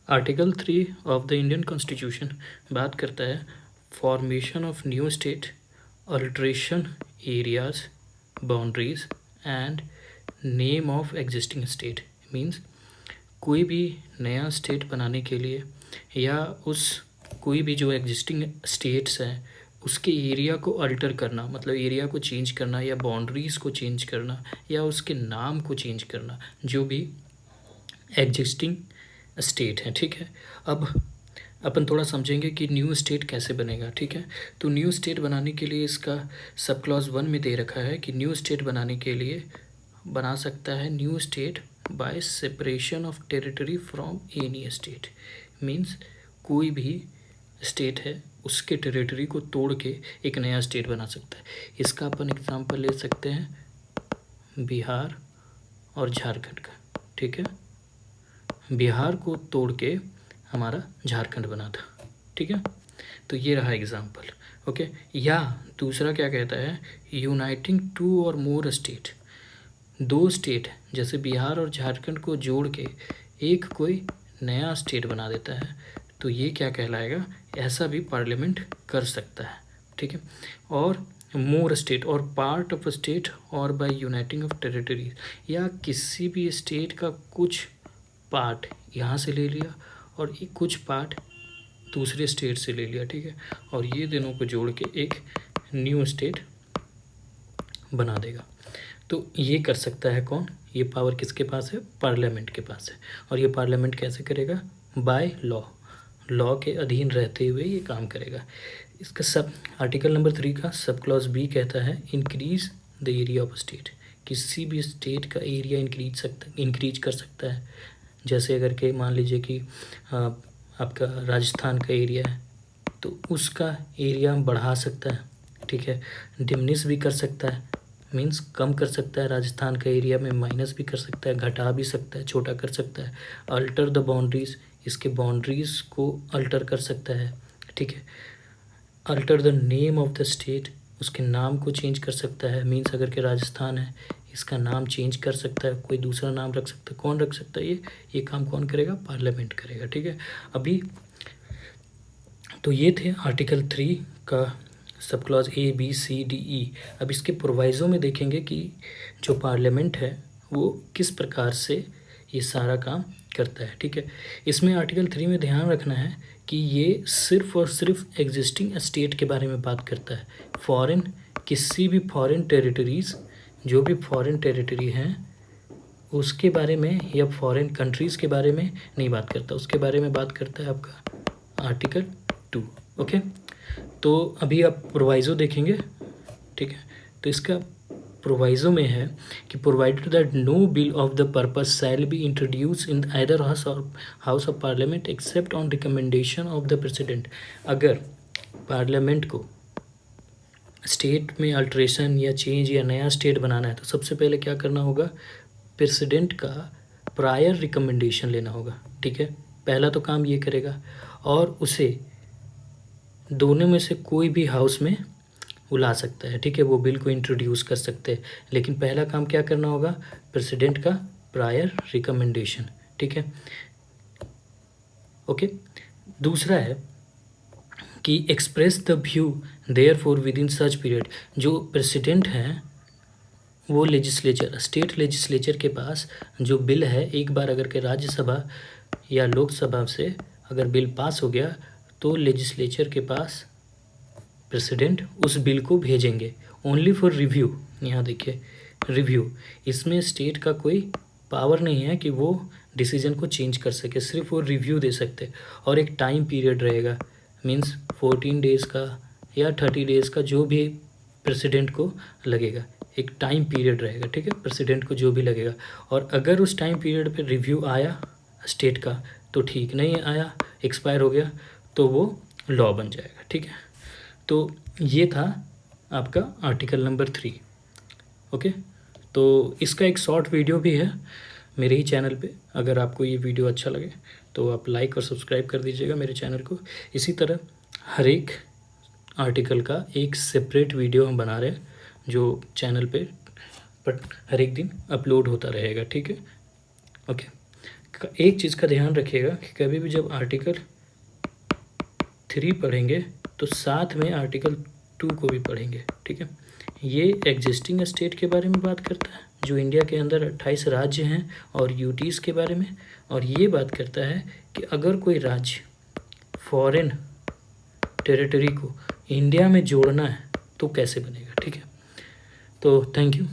Article 3 of the Indian constitution बात करता है formation of new state, alteration areas, boundaries and name of existing state. Means कोई भी नया स्टेट बनाने के लिए या उस कोई भी जो एग्जिस्टिंग स्टेट्स हैं उसके एरिया को अल्टर करना, मतलब एरिया को चेंज करना या बाउंड्रीज़ को चेंज करना या उसके नाम को चेंज करना, जो भी एग्जिस्टिंग स्टेट है। ठीक है, अब अपन थोड़ा समझेंगे कि न्यू स्टेट कैसे बनेगा। ठीक है, तो न्यू स्टेट बनाने के लिए इसका सब क्लॉज 1 में दे रखा है कि न्यू स्टेट बनाने के लिए बना सकता है new state by separation of territory from any state. Means कोई भी स्टेट है उसके टेरिटरी को तोड़ के एक नया स्टेट बना सकता है। इसका अपन एग्जांपल ले सकते हैं बिहार और झारखंड का। ठीक है, बिहार को तोड़ के हमारा झारखंड बना था। ठीक है, तो ये रहा एग्जांपल। ओके, या दूसरा क्या कहता है, यूनाइटिंग टू और मोर स्टेट, दो स्टेट जैसे बिहार और झारखंड को जोड़ के एक कोई नया स्टेट बना देता है, तो ये क्या कहलाएगा, ऐसा भी पार्लियामेंट कर सकता है। ठीक है, और मोर स्टेट और पार्ट ऑफ स्टेट और बाय यूनाइटिंग ऑफ टेरिटरीज, या किसी भी स्टेट का कुछ पार्ट यहाँ से ले लिया और कुछ पार्ट दूसरे स्टेट से ले लिया। ठीक है, और ये दोनों को जोड़ के एक न्यू स्टेट बना देगा। तो ये कर सकता है कौन, ये पावर किसके पास है, पार्लियामेंट के पास है। और ये पार्लियामेंट कैसे करेगा, बाय लॉ, लॉ के अधीन रहते हुए ये काम करेगा। इसका सब आर्टिकल नंबर 3 का सब क्लॉज बी कहता है increase the area of state, किसी भी स्टेट का एरिया इंक्रीज कर सकता है। जैसे अगर के मान लीजिए कि आपका राजस्थान का एरिया है तो उसका एरिया बढ़ा सकता है। ठीक है, डिमिनिश भी कर सकता है, मीन्स कम कर सकता है, राजस्थान का एरिया में माइनस भी कर सकता है, घटा भी सकता है, छोटा कर सकता है। अल्टर द बाउंड्रीज़, इसके बाउंड्रीज़ को अल्टर कर सकता है। ठीक है, alter the name of the state, उसके नाम को चेंज कर सकता है। मीन्स अगर के राजस्थान है इसका नाम चेंज कर सकता है, कोई दूसरा नाम रख सकता है। कौन रख सकता है, ये काम कौन करेगा, पार्लियामेंट करेगा। ठीक है, अभी तो ये थे आर्टिकल 3 का sub clause A B C D E. अब इसके प्रोवाइज़ो में देखेंगे कि जो पार्लियामेंट है वो किस प्रकार से ये सारा काम करता है। ठीक है, इसमें आर्टिकल 3 में ध्यान रखना है कि ये सिर्फ और सिर्फ एग्जिस्टिंग स्टेट के बारे में बात करता है। फॉरेन, किसी भी फॉरेन टेरिटरीज़, जो भी फॉरेन टेरिटरी हैं उसके बारे में या फॉरेन कंट्रीज़ के बारे में नहीं बात करता, उसके बारे में बात करता है आपका आर्टिकल 2। ओके, तो अभी आप प्रोवाइज़ो देखेंगे। ठीक है, तो इसका प्रोवाइज़ो में है कि provided that no bill of the purpose shall be introduce in either house of Parliament except on recommendation of the president. अगर पार्लियामेंट को स्टेट में अल्ट्रेशन या चेंज या नया स्टेट बनाना है तो सबसे पहले क्या करना होगा, प्रेसिडेंट का प्रायर रिकमेंडेशन लेना होगा। ठीक है, पहला तो काम ये करेगा, और उसे दोनों में से कोई भी हाउस में बुला सकता है। ठीक है, वो बिल को इंट्रोड्यूस कर सकते हैं, लेकिन पहला काम क्या करना होगा, प्रेसिडेंट का प्रायर रिकमेंडेशन। ठीक है, ओके। दूसरा है कि express the view there for within such period. जो प्रेसिडेंट हैं वो लेजिस्लेचर, स्टेट लेजिस्लेचर के पास जो बिल है, एक बार अगर के राज्यसभा या लोकसभा से अगर बिल पास हो गया तो लेजिस्लेचर के पास प्रेसिडेंट उस बिल को भेजेंगे ओनली फॉर रिव्यू। यहाँ देखिए रिव्यू, इसमें स्टेट का कोई पावर नहीं है कि वो डिसीजन को चेंज कर सके, सिर्फ वो रिव्यू दे सकते। और एक टाइम पीरियड रहेगा, मीन्स 14 डेज़ का या 30 डेज़ का, जो भी प्रेसिडेंट को लगेगा, एक टाइम पीरियड रहेगा। ठीक है, प्रेसिडेंट को जो भी लगेगा, और अगर उस टाइम पीरियड पे रिव्यू आया स्टेट का तो ठीक, नहीं आया, एक्सपायर हो गया, तो वो लॉ बन जाएगा। ठीक है, तो ये था आपका आर्टिकल नंबर 3। ओके, तो इसका एक शॉर्ट वीडियो भी है मेरे ही चैनल पे। अगर आपको ये वीडियो अच्छा लगे तो आप लाइक और सब्सक्राइब कर दीजिएगा मेरे चैनल को। इसी तरह हर एक आर्टिकल का एक सेपरेट वीडियो हम बना रहे हैं जो चैनल पे हर एक दिन अपलोड होता रहेगा। ठीक है, ओके, एक चीज़ का ध्यान रखिएगा कि कभी भी जब आर्टिकल 3 पढ़ेंगे तो साथ में आर्टिकल 2 को भी पढ़ेंगे, ठीक है। ये एग्जिस्टिंग स्टेट के बारे में बात करता है, जो इंडिया के अंदर 28 राज्य हैं, और यूटीज़ के बारे में, और ये बात करता है कि अगर कोई राज्य फॉरेन टेरिटरी को इंडिया में जोड़ना है तो कैसे बनेगा, ठीक है। तो थैंक यू।